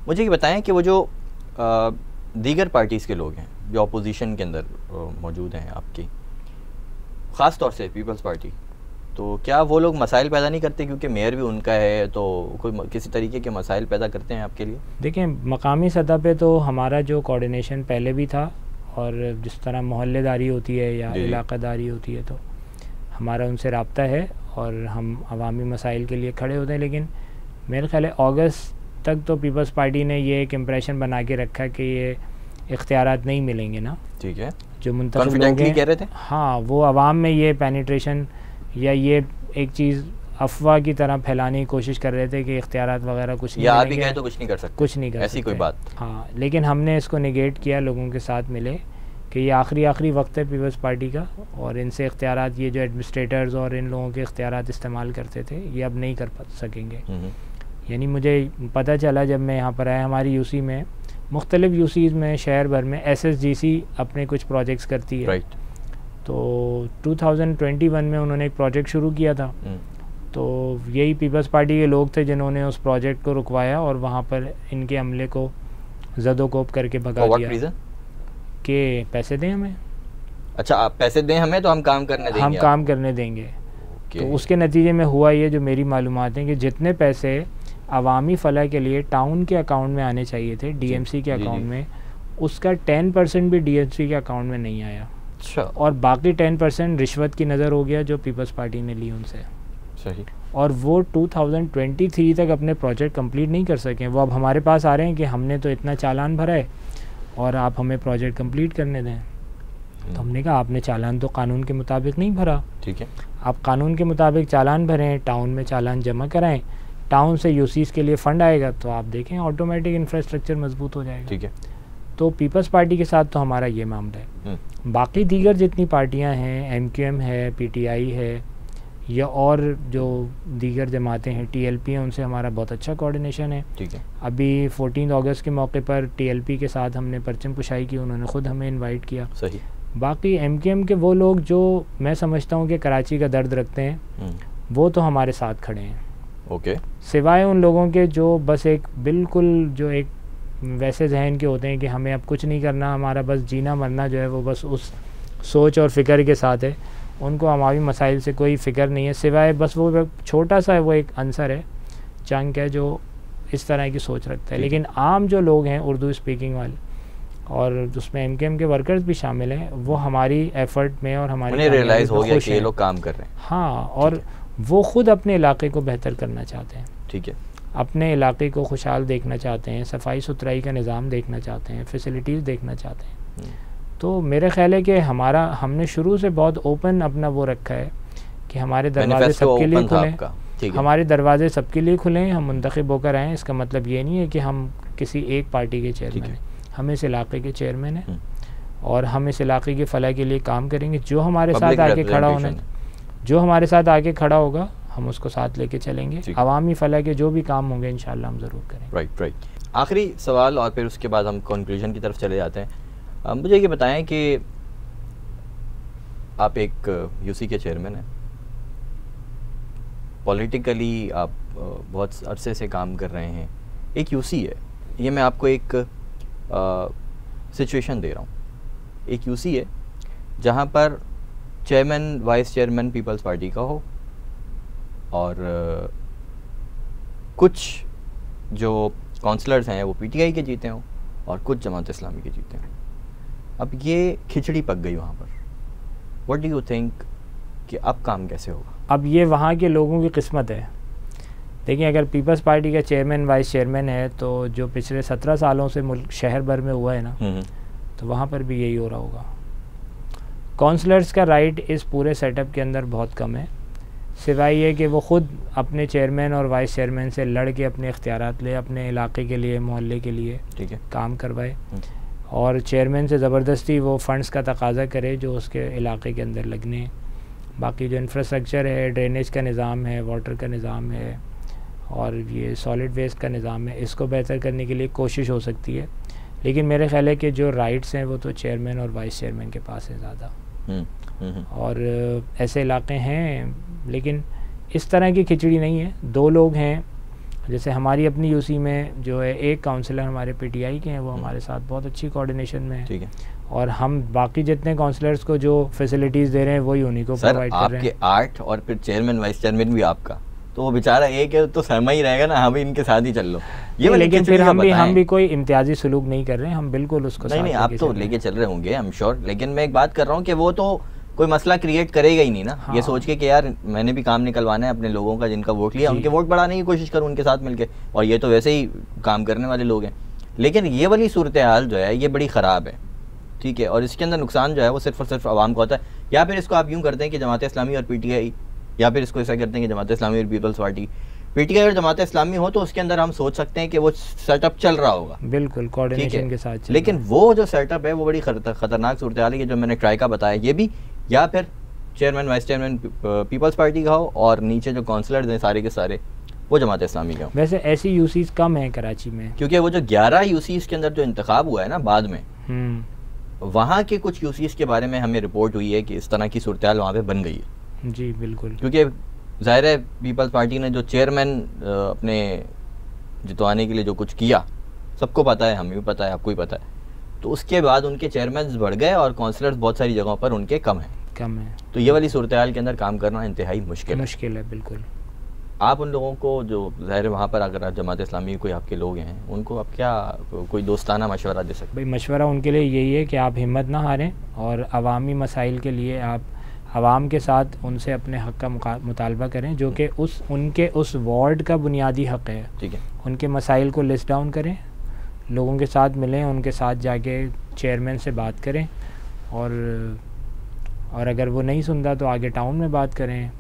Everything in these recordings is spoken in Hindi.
मुझे ये बताएं कि वो जो दीगर पार्टीज़ के लोग हैं जो अपोजिशन के अंदर मौजूद हैं आपकी, ख़ास तौर से पीपल्स पार्टी, तो क्या वो लोग मसाइल पैदा नहीं करते, क्योंकि मेयर भी उनका है, तो कोई किसी तरीके के मसाइल पैदा करते हैं आपके लिए? देखें, मकामी सतह पे तो हमारा जो कोऑर्डिनेशन पहले भी था, और जिस तरह मोहल्लेदारी होती है या इलाक़ादारी होती है, तो हमारा उनसे रब्ता है और हम अवामी मसाइल के लिए खड़े होते हैं। लेकिन मेरे ख्याल है अगस्त तक तो पीपल्स पार्टी ने ये एक इम्प्रेशन बना के रखा कि ये इख्तियारात नहीं मिलेंगे ना, ठीक है, जो मुंतखब लोग हैं, कह रहे थे, हाँ, वो अवाम में ये पेनिट्रेशन या ये एक चीज़ अफवाह की तरह फैलाने की कोशिश कर रहे थे कि इख्तियारात वगैरह कुछ नहीं मिलेंगे, गए तो कुछ नहीं कर सकते, कुछ नहीं कर ऐसी कोई बात। हाँ, लेकिन हमने इसको निगेट किया, लोगों के साथ मिले कि ये आखिरी वक्त है पीपल्स पार्टी का, और इनसे इख्तियारात, ये जो एडमिनिस्ट्रेटर्स और इन लोगों के इख्तियारात इस्तेमाल करते थे, ये अब नहीं कर सकेंगे। यानी मुझे पता चला जब मैं यहाँ पर आया, हमारी यूसी में मुख्तलिफ यूसीज़ में शहर भर में SSGC अपने कुछ प्रोजेक्ट्स करती है, तो 2021 में उन्होंने एक प्रोजेक्ट शुरू किया था, तो यही पीपल्स पार्टी के लोग थे जिन्होंने उस प्रोजेक्ट को रुकवाया और वहाँ पर इनके अमले को ज़दोकोब करके भगा दिया कि पैसे दें हमें। अच्छा, आप पैसे दें हमें तो हम काम करने देंगे, हम काम करने देंगे। तो उसके नतीजे में हुआ ये, जो मेरी मालूमात है, कि जितने पैसे अवामी फलाह के लिए टाउन के अकाउंट में आने चाहिए थे, DMC के अकाउंट में, उसका 10% भी DMC के अकाउंट में नहीं आया। अच्छा। और बाकी 10% रिश्वत की नज़र हो गया जो पीपल्स पार्टी ने ली उनसे। सही। और वो 2023 तक अपने प्रोजेक्ट कंप्लीट नहीं कर सकें। वो अब हमारे पास आ रहे हैं कि हमने तो इतना चालान भरा है और आप हमें प्रोजेक्ट कंप्लीट करने दें। तो हमने कहा आपने चालान तो कानून के मुताबिक नहीं भरा, ठीक है, आप कानून के मुताबिक चालान भरें, टाउन में चालान जमा कराएं, टाउन से यूसीज़ के लिए फ़ंड आएगा तो आप देखें ऑटोमेटिक इंफ्रास्ट्रक्चर मजबूत हो जाएगा। ठीक है। तो पीपल्स पार्टी के साथ तो हमारा ये मामला है। बाकी दीगर जितनी पार्टियां हैं, MQM है, PTI है, या और जो दीगर जमातें हैं, TLP हैं, उनसे हमारा बहुत अच्छा कोऑर्डिनेशन है। ठीक है। अभी 14 अगस्त के मौके पर TLP के साथ हमने परचम कुशाई की, उन्होंने ख़ुद हमें इनवाइट किया। सही। बाकी MQM के वो लोग जो मैं समझता हूँ कि कराची का दर्द रखते हैं, वो तो हमारे साथ खड़े हैं। ओके। सिवाय उन लोगों के जो बस एक बिल्कुल जो एक वैसे जहन के होते हैं कि हमें अब कुछ नहीं करना, हमारा बस जीना मरना जो है वो बस उस सोच और फ़िक्र के साथ है, उनको हमारी मसाइल से कोई फ़िक्र नहीं है, सिवाय बस वो छोटा सा वो एक अंसर है, चंक है, जो इस तरह की सोच रखता है। लेकिन आम जो लोग हैं उर्दू स्पीकिंग वाले, और उसमें MQM के वर्कर्स भी शामिल हैं, वो हमारी एफ़र्ट में और हमारी रियलाइज़ हो गया कि ये लोग काम कर रहे हैं। हाँ, और वो ख़ुद अपने इलाके को बेहतर करना चाहते हैं। ठीक है। अपने इलाके को खुशहाल देखना चाहते हैं, सफाई सुथराई का निज़ाम देखना चाहते हैं, फैसिलिटीज़ देखना चाहते हैं। तो मेरे ख्याल है कि हमने शुरू से बहुत ओपन अपना वो रखा है कि हमारे दरवाजे सबके लिए खुलें, हमारे दरवाजे सबके लिए खुलें, हम मुंतखब होकर आएँ। इसका मतलब ये नहीं है कि हम किसी एक पार्टी के चेयरमैन हैं, हम इस इलाके के चेयरमैन हैं और हम इस इलाके की फलाह के लिए काम करेंगे। जो हमारे साथ आके खड़ा होना, जो हमारे साथ आके खड़ा होगा, हम उसको साथ लेके चलेंगे। अवामी फलाह के जो भी काम होंगे इंशाल्लाह हम ज़रूर करेंगे। राइट। आखिरी सवाल और फिर उसके बाद हम कंक्लूजन की तरफ चले जाते हैं। मुझे ये बताएं कि आप एक यूसी के चेयरमैन हैं, पॉलिटिकली आप बहुत अरसे से काम कर रहे हैं, एक यूसी है, ये मैं आपको एक सिचुएशन दे रहा हूँ, एक यूसी है जहाँ पर chairman vice chairman peoples party का हो और कुछ जो काउंसलर्स हैं वो PTI के जीते हों और कुछ जमात इस्लामी के जीते हों। अब ये खिचड़ी पक गई वहाँ पर। व्हाट डू यू थिंक कि अब काम कैसे होगा? अब ये वहाँ के लोगों की किस्मत है। देखिए, अगर पीपल्स पार्टी का चेयरमैन वाइस चेयरमैन है तो जो पिछले 17 सालों से मुल्क शहर भर में हुआ है ना, तो वहाँ पर भी यही हो रहा होगा। काउंसलर्स का राइट इस पूरे सेटअप के अंदर बहुत कम है, सिवाय ये कि वो ख़ुद अपने चेयरमैन और वाइस चेयरमैन से लड़ के अपने इख्तियारात ले, अपने इलाके के लिए, मोहल्ले के लिए काम करवाए, और चेयरमैन से ज़बरदस्ती वो फ़ंड्स का तकाज़ा करे जो उसके इलाके के अंदर लगने। बाकी जो इंफ्रास्ट्रक्चर है, ड्रेनेज का निज़ाम है, वाटर का निज़ाम है और ये सॉलिड वेस्ट का निज़ाम है, इसको बेहतर करने के लिए कोशिश हो सकती है। लेकिन मेरे ख्याल है कि जो राइट्स हैं वो तो चेयरमैन और वाइस चेयरमैन के पास है ज़्यादा। और ऐसे इलाके हैं, लेकिन इस तरह की खिचड़ी नहीं है। 2 लोग हैं, जैसे हमारी अपनी यूसी में जो है एक काउंसलर हमारे पीटीआई के हैं, वो हमारे साथ बहुत अच्छी कोऑर्डिनेशन में है, ठीक है, और हम बाकी जितने काउंसलर्स को जो फैसिलिटीज़ दे रहे हैं वही उन्हीं को प्रोवाइड कर रहे हैं। आपके 8 और फिर चेयरमैन वाइस चेयरमैन भी आपका, तो वो बेचारा एक है तो सहमा ही रहेगा ना, हाँ भाई इनके साथ ही चल लो। ये लेकिन फिर हम भी कोई इम्तियाजी सलूक नहीं कर रहे हैं, हम बिल्कुल उसको नहीं आप तो लेके चल रहे होंगे आई एम श्योर, लेकिन मैं एक बात कर रहा हूँ कि वो तो कोई मसला क्रिएट करेगा ही नहीं ना। हाँ। ये सोच के कि यार मैंने भी काम निकलवाना है अपने लोगों का जिनका वोट लिया, उनके वोट बढ़ाने की कोशिश करूँ उनके साथ मिलके, और ये तो वैसे ही काम करने वाले लोग हैं। लेकिन ये वाली सूरत हाल जो है ये बड़ी ख़राब है, ठीक है, और इसके अंदर नुकसान जो है वो सिर्फ और सिर्फ आवाम का होता है। या फिर इसको आप यूँ करते हैं कि जमात इस्लामी और पीटीआई, या फिर इसको ऐसा करते हैं कि जमात इस्लामी और पीपल्स पार्टी, पीटीआई और जमात इस्लामी हो तो उसके अंदर हम सोच सकते हैं कि वो सेटअप चल रहा होगा, बिल्कुल कोऑर्डिनेशन के साथ। लेकिन वो जो सेटअप है वो बड़ी खतरनाक सूरत हाल है, जो मैंने ट्राई का बताया ये भी, या फिर chairman vice chairman peoples party का हो और नीचे जो काउंसलर्स हैं सारे के सारे वो जमात इस्लामी के हो। वैसे ऐसी यूसीज कम है कराची में, क्योंकि वो जो 11 यूसीज के अंदर जो इंतखाब हुआ है ना बाद में, वहाँ के कुछ यूसीज के बारे में हमें रिपोर्ट हुई है कि इस तरह की सूरत हाल वहाँ पे बन गई है। जी बिल्कुल, क्योंकि ज़ाहिर है पीपल्स पार्टी ने जो चेयरमैन अपने जितवाने के लिए जो कुछ किया सबको पता है, हमें भी पता है, आपको भी पता है, तो उसके बाद उनके चेयरमैन बढ़ गए और काउंसलर्स बहुत सारी जगहों पर उनके कम है। तो ये वाली सूरत हाल के अंदर काम करना इंतहाई मुश्किल है। बिल्कुल। आप उन लोगों को जो ज़ाहिर वहाँ पर अगर जमात इस्लामी कोई आपके लोग हैं उनको आप क्या कोई दोस्ताना मशवरा दे सकते? भाई मशवरा उनके लिए यही है कि आप हिम्मत ना हारें और अवामी मसाइल के लिए आप आवाम के साथ उनसे अपने हक़ का मुतालबा करें, जो कि उनके उस वार्ड का बुनियादी हक़ है। ठीक है, उनके मसाइल को लिस्ट डाउन करें, लोगों के साथ मिलें, उनके साथ जाके चेयरमैन से बात करें, और अगर वो नहीं सुनता तो आगे टाउन में बात करें,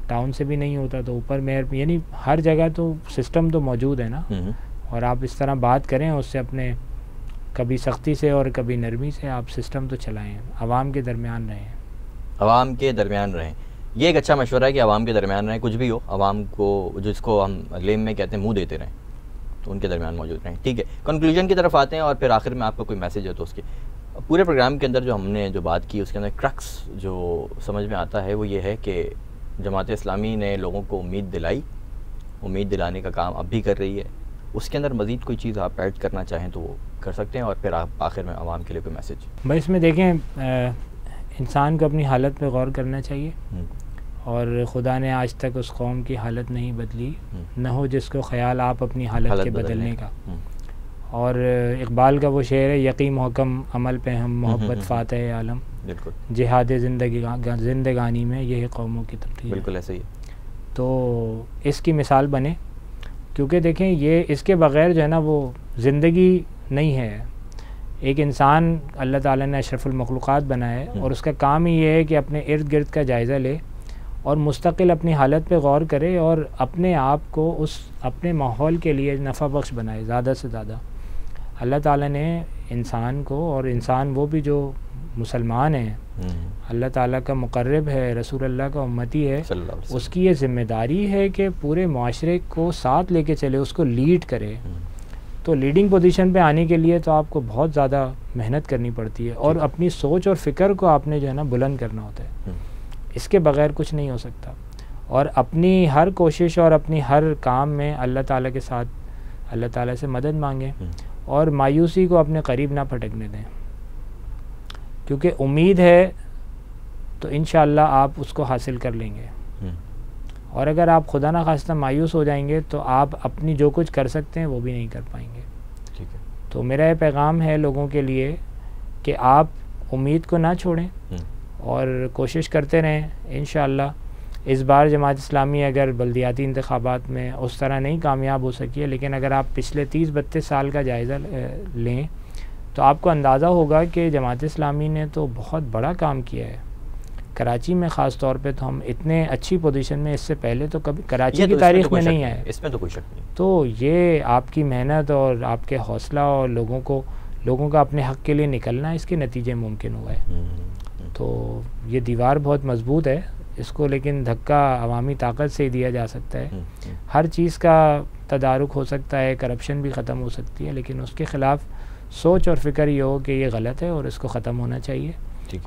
टाउन से भी नहीं होता तो ऊपर मेयर, यानी हर जगह तो सिस्टम तो मौजूद है ना। और आप इस तरह बात करें उससे, अपने कभी सख्ती से और कभी नरमी से आप सिस्टम तो चलाएं, आवाम के दरमियान रहें। आवाम के दरमियान रहें, ये एक अच्छा मशवरा है कि आवाम के दरमियान रहें, कुछ भी हो आवाम को जिसको हम लेम में कहते हैं मुँह देते रहें, तो उनके दरमियान मौजूद रहें। ठीक है, कंक्लूजन की तरफ आते हैं और फिर आखिर में आपका कोई मैसेज है तो उसके पूरे प्रोग्राम के अंदर जो हमने जो बात की उसके अंदर क्रक्स जो समझ में आता है वो ये है कि जमात इस्लामी ने लोगों को उम्मीद दिलाई, उम्मीद दिलाने का काम अब भी कर रही है। उसके अंदर मज़ीद कोई चीज़ आप ऐड करना चाहें तो वो कर सकते हैं, और फिर आप आखिर में आवाम के लिए कोई मैसेज? भाई इसमें देखें, इंसान को अपनी हालत पे गौर करना चाहिए, और खुदा ने आज तक उस कौम की हालत नहीं बदली, न हो जिसको ख्याल आप अपनी हालत के बदलने का। और इकबाल का वो शेर है, यकीन महकम अमल पे हम मोहब्बत फातह आलम, जिहाद जिंदगानी में यही कौमों की तब्दीली। बिल्कुल ऐसे ही। तो इसकी मिसाल बने, क्योंकि देखें ये इसके बग़ैर जो है ना वो ज़िंदगी नहीं है। एक इंसान अल्लाह ताला ने अशरफुल मखलूक़ात बनाया है और उसका काम ही ये है कि अपने इर्द गिर्द का जायज़ा ले और मुस्तकिल अपनी हालत पे गौर करे और अपने आप को उस अपने माहौल के लिए नफ़ा बख्श बनाए ज़्यादा से ज़्यादा। अल्लाह ताला ने इंसान को, और इंसान वो भी जो मुसलमान है, अल्लाह ताला का मुक़र्रब है, रसूल अल्लाह का उम्मती है, उसकी ये ज़िम्मेदारी है कि पूरे माशरे को साथ लेके चले, उसको लीड करे। तो लीडिंग पोजीशन पे आने के लिए तो आपको बहुत ज़्यादा मेहनत करनी पड़ती है और अपनी सोच और फ़िक्र को आपने जो है ना बुलंद करना होता है। इसके बग़ैर कुछ नहीं हो सकता। और अपनी हर कोशिश और अपनी हर काम में अल्लाह ताला के साथ, अल्लाह ताला से मदद मांगें और मायूसी को अपने करीब ना फटकने दें, क्योंकि उम्मीद है तो इंशाअल्लाह आप उसको हासिल कर लेंगे। और अगर आप खुदा ना खास्ता मायूस हो जाएंगे तो आप अपनी जो कुछ कर सकते हैं वो भी नहीं कर पाएंगे। ठीक है। तो मेरा ये पैगाम है लोगों के लिए कि आप उम्मीद को ना छोड़ें और कोशिश करते रहें। इंशाअल्लाह इस बार जमात इस्लामी अगर बल्दियाती इंतखाबात में उस तरह नहीं कामयाब हो सकी है, लेकिन अगर आप पिछले 30-32 साल का जायज़ा लें तो आपको अंदाज़ा होगा कि जमात इस्लामी ने तो बहुत बड़ा काम किया है। कराची में ख़ास तौर पे तो हम इतने अच्छी पोजीशन में इससे पहले तो कभी कराची की तारीख़ में नहीं आए। इसमें तो कोई शक नहीं। तो ये आपकी मेहनत और आपके हौसला और लोगों का अपने हक़ के लिए निकलना, इसके नतीजे मुमकिन हुआ है। तो ये दीवार बहुत मजबूत है, इसको लेकिन धक्का अवामी ताकत से ही दिया जा सकता है। हर चीज़ का तदारुक हो सकता है, करप्शन भी ख़त्म हो सकती है, लेकिन उसके ख़िलाफ़ सोच और फ़िक्र ये हो कि ये गलत है और इसको ख़त्म होना चाहिए।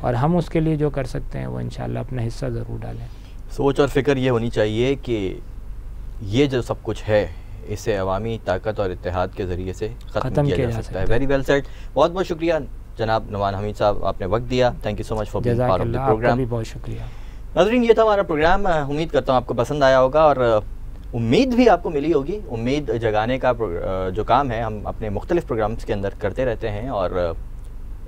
और हम उसके लिए जो कर सकते हैं वो इंशाअल्लाह अपना हिस्सा ज़रूर डालें। सोच और फ़िक्र ये होनी चाहिए कि ये जो सब कुछ है इसे अवामी ताकत और इत्तेहाद के ज़रिए से ख़त्म किया जा सकता है। Very well said. बहुत बहुत शुक्रिया जनाब नुमान हमीद साहब, आपने वक्त दिया। Thank you so much for being part of the programme. बहुत शुक्रिया नाज़रीन, ये था हमारा प्रोग्राम। उम्मीद करता हूँ आपको पसंद आया होगा और उम्मीद भी आपको मिली होगी। उम्मीद जगाने का जो काम है हम अपने मुख्तलिफ प्रोग्राम्स के अंदर करते रहते हैं और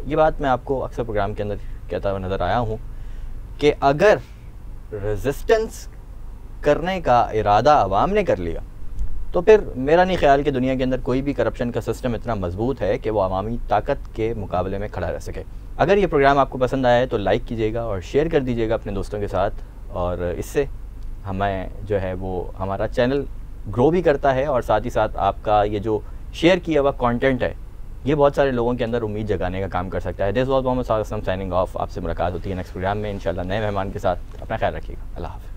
ये बात मैं आपको अक्सर प्रोग्राम के अंदर कहता हुआ नज़र आया हूँ कि अगर रेजिस्टेंस करने का इरादा अवाम ने कर लिया तो फिर मेरा नहीं ख्याल कि दुनिया के अंदर कोई भी करप्शन का सिस्टम इतना मजबूत है कि वो अवामी ताकत के मुकाबले में खड़ा रह सके। अगर ये प्रोग्राम आपको पसंद आया है तो लाइक कीजिएगा और शेयर कर दीजिएगा अपने दोस्तों के साथ, और इससे हमें जो है वो हमारा चैनल ग्रो भी करता है और साथ ही साथ आपका ये जो शेयर किया हुआ कंटेंट है ये बहुत सारे लोगों के अंदर उम्मीद जगाने का काम कर सकता है। This was Mohammad Sajid signing off. आपसे मुलाकात होती है नेक्स्ट प्रोग्राम में इंशाल्लाह नए मेहमान के साथ। अपना ख्याल रखिएगा। अल्लाह हाफ़िज़।